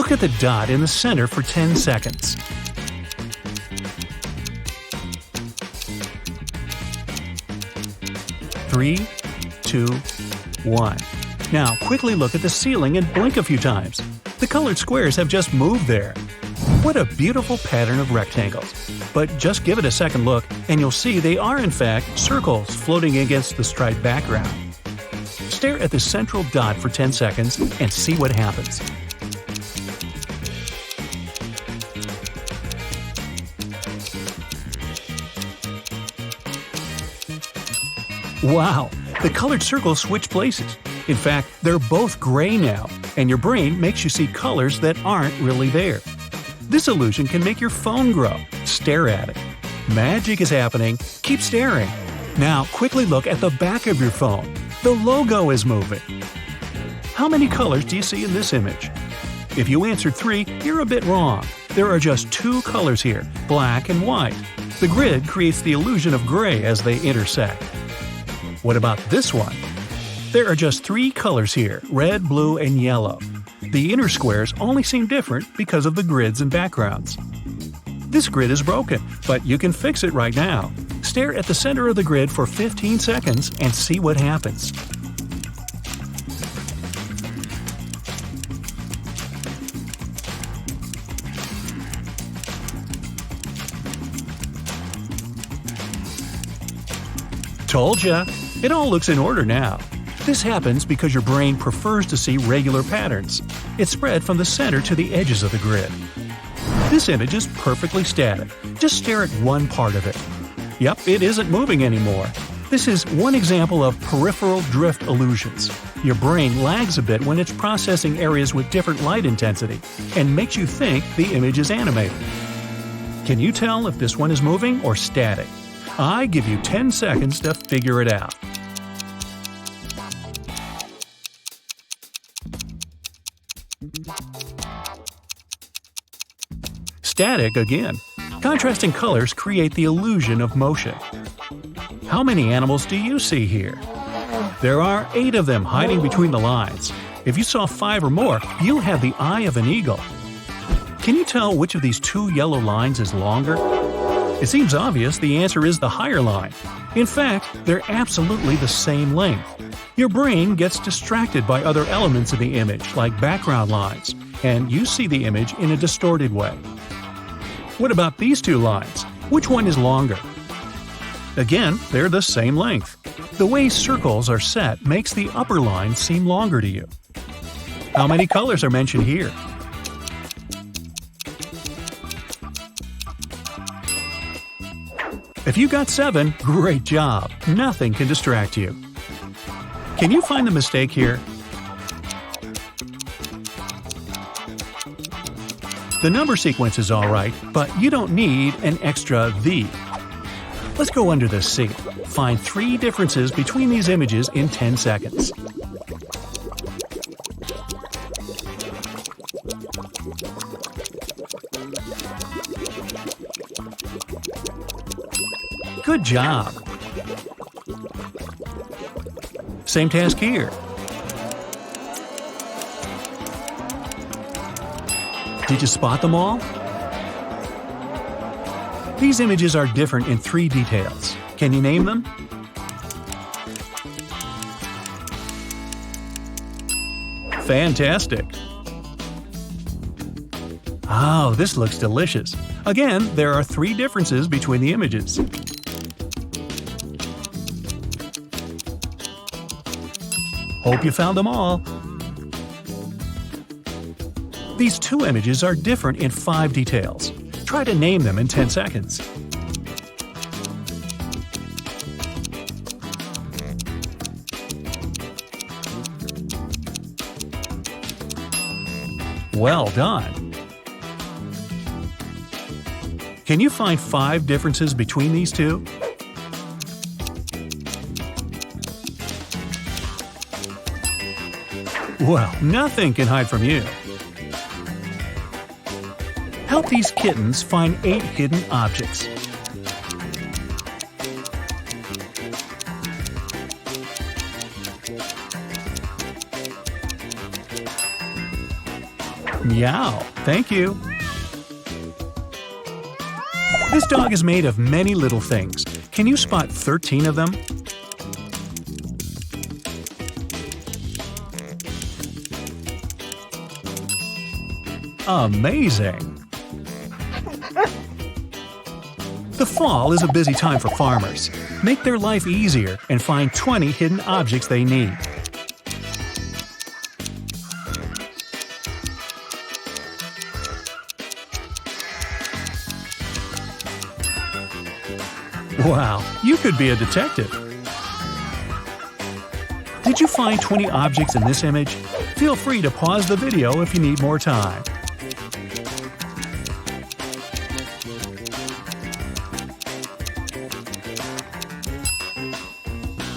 Look at the dot in the center for 10 seconds. Three, 2, 1. Now quickly look at the ceiling and blink a few times. The colored squares have just moved there. What a beautiful pattern of rectangles. But just give it a second look and you'll see they are in fact circles floating against the striped background. Stare at the central dot for 10 seconds and see what happens. Wow! The colored circles switch places. In fact, they're both gray now, and your brain makes you see colors that aren't really there. This illusion can make your phone grow. Stare at it. Magic is happening. Keep staring. Now quickly look at the back of your phone. The logo is moving. How many colors do you see in this image? If you answered 3, you're a bit wrong. There are just 2 colors here, black and white. The grid creates the illusion of gray as they intersect. What about this one? There are just 3 colors here, red, blue, and yellow. The inner squares only seem different because of the grids and backgrounds. This grid is broken, but you can fix it right now. Stare at the center of the grid for 15 seconds and see what happens. Told ya! It all looks in order now. This happens because your brain prefers to see regular patterns. It's spread from the center to the edges of the grid. This image is perfectly static. Just stare at one part of it. Yep, it isn't moving anymore. This is one example of peripheral drift illusions. Your brain lags a bit when it's processing areas with different light intensity and makes you think the image is animated. Can you tell if this one is moving or static? I give you 10 seconds to figure it out. Static again. Contrasting colors create the illusion of motion. How many animals do you see here? There are 8 of them hiding between the lines. If you saw 5 or more, you have the eye of an eagle. Can you tell which of these 2 yellow lines is longer? It seems obvious the answer is the higher line. In fact, they're absolutely the same length. Your brain gets distracted by other elements in the image, like background lines, and you see the image in a distorted way. What about these 2 lines? Which one is longer? Again, they're the same length. The way circles are set makes the upper line seem longer to you. How many colors are mentioned here? If you got 7, great job! Nothing can distract you. Can you find the mistake here? The number sequence is alright, but you don't need an extra "the." Let's go under the sink. Find 3 differences between these images in 10 seconds. Good job! Same task here. Did you spot them all? These images are different in 3 details. Can you name them? Fantastic! Oh, this looks delicious. Again, there are 3 differences between the images. Hope you found them all. These 2 images are different in 5 details. Try to name them in 10 seconds. Well done! Can you find 5 differences between these 2? Well, nothing can hide from you. Help these kittens find 8 hidden objects. Meow. Thank you. This dog is made of many little things. Can you spot 13 of them? Amazing! The fall is a busy time for farmers. Make their life easier and find 20 hidden objects they need. Wow, you could be a detective! Did you find 20 objects in this image? Feel free to pause the video if you need more time.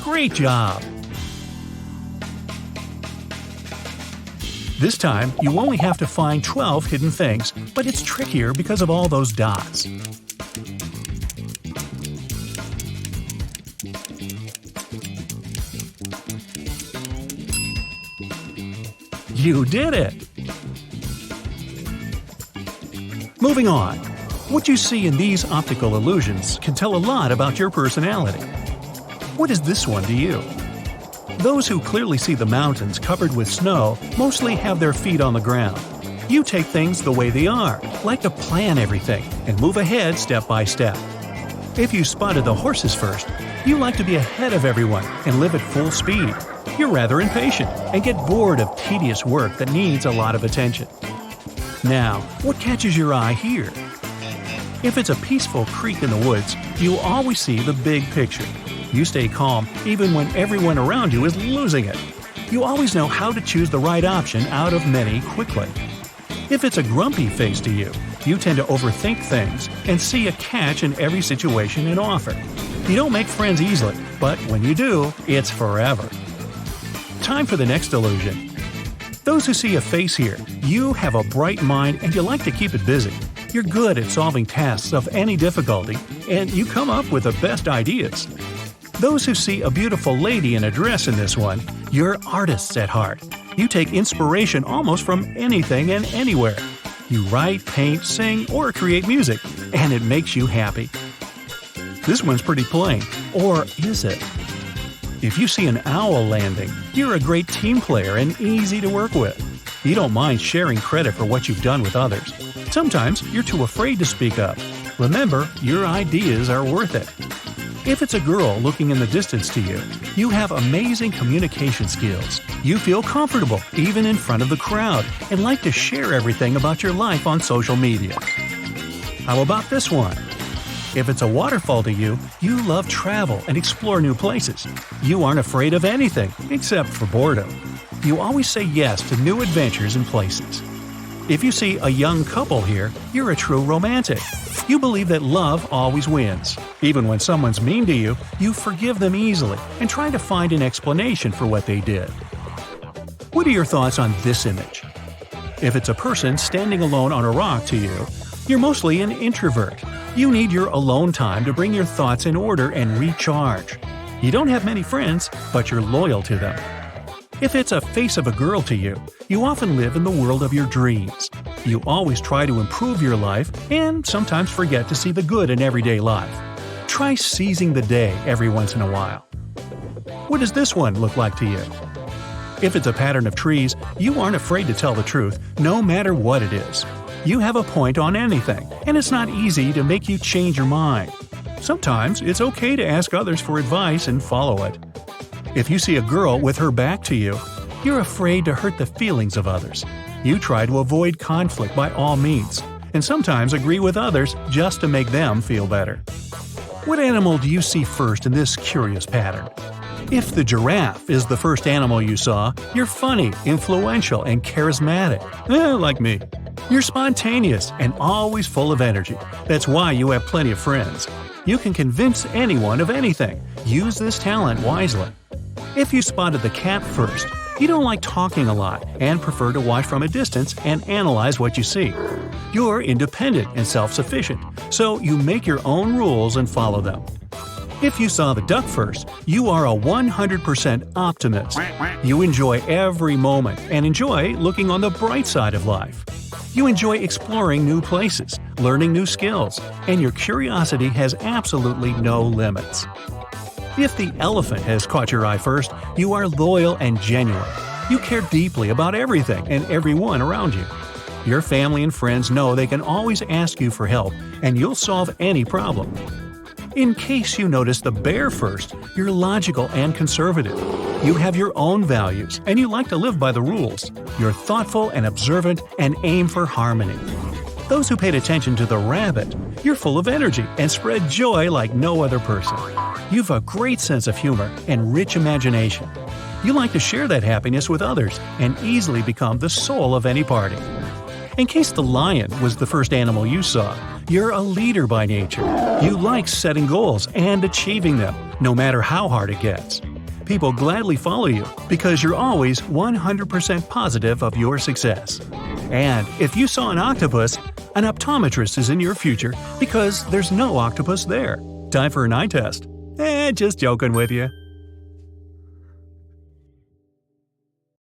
Great job! This time, you only have to find 12 hidden things, but it's trickier because of all those dots. You did it! Moving on. What you see in these optical illusions can tell a lot about your personality. What is this one to you? Those who clearly see the mountains covered with snow mostly have their feet on the ground. You take things the way they are, like to plan everything, and move ahead step by step. If you spotted the horses first, you like to be ahead of everyone and live at full speed. You're rather impatient and get bored of tedious work that needs a lot of attention. Now, what catches your eye here? If it's a peaceful creek in the woods, you always see the big picture. You stay calm even when everyone around you is losing it. You always know how to choose the right option out of many quickly. If it's a grumpy face to you, you tend to overthink things and see a catch in every situation and offer. You don't make friends easily, but when you do, it's forever. Time for the next illusion. Those who see a face here, you have a bright mind and you like to keep it busy. You're good at solving tasks of any difficulty, and you come up with the best ideas. Those who see a beautiful lady in a dress in this one, you're artists at heart. You take inspiration almost from anything and anywhere. You write, paint, sing, or create music, and it makes you happy. This one's pretty plain, or is it? If you see an owl landing, you're a great team player and easy to work with. You don't mind sharing credit for what you've done with others. Sometimes you're too afraid to speak up. Remember, your ideas are worth it. If it's a girl looking in the distance to you, you have amazing communication skills. You feel comfortable even in front of the crowd and like to share everything about your life on social media. How about this one? If it's a waterfall to you, you love travel and explore new places. You aren't afraid of anything except for boredom. You always say yes to new adventures and places. If you see a young couple here, you're a true romantic. You believe that love always wins. Even when someone's mean to you, you forgive them easily and try to find an explanation for what they did. What are your thoughts on this image? If it's a person standing alone on a rock to you, you're mostly an introvert. You need your alone time to bring your thoughts in order and recharge. You don't have many friends, but you're loyal to them. If it's a face of a girl to you, you often live in the world of your dreams. You always try to improve your life and sometimes forget to see the good in everyday life. Try seizing the day every once in a while. What does this one look like to you? If it's a pattern of trees, you aren't afraid to tell the truth, no matter what it is. You have a point on anything, and it's not easy to make you change your mind. Sometimes it's okay to ask others for advice and follow it. If you see a girl with her back to you, you're afraid to hurt the feelings of others. You try to avoid conflict by all means, and sometimes agree with others just to make them feel better. What animal do you see first in this curious pattern? If the giraffe is the first animal you saw, you're funny, influential, and charismatic. Like me. You're spontaneous and always full of energy. That's why you have plenty of friends. You can convince anyone of anything. Use this talent wisely. If you spotted the cat first, you don't like talking a lot and prefer to watch from a distance and analyze what you see. You're independent and self-sufficient, so you make your own rules and follow them. If you saw the duck first, you are a 100% optimist. You enjoy every moment and enjoy looking on the bright side of life. You enjoy exploring new places, learning new skills, and your curiosity has absolutely no limits. If the elephant has caught your eye first, you are loyal and genuine. You care deeply about everything and everyone around you. Your family and friends know they can always ask you for help, and you'll solve any problem. In case you notice the bear first, you're logical and conservative. You have your own values, and you like to live by the rules. You're thoughtful and observant and aim for harmony. Those who paid attention to the rabbit, you're full of energy and spread joy like no other person. You've a great sense of humor and rich imagination. You like to share that happiness with others and easily become the soul of any party. In case the lion was the first animal you saw, you're a leader by nature. You like setting goals and achieving them, no matter how hard it gets. People gladly follow you because you're always 100% positive of your success. And if you saw an octopus, an optometrist is in your future because there's no octopus there. Time for an eye test. Just joking with you.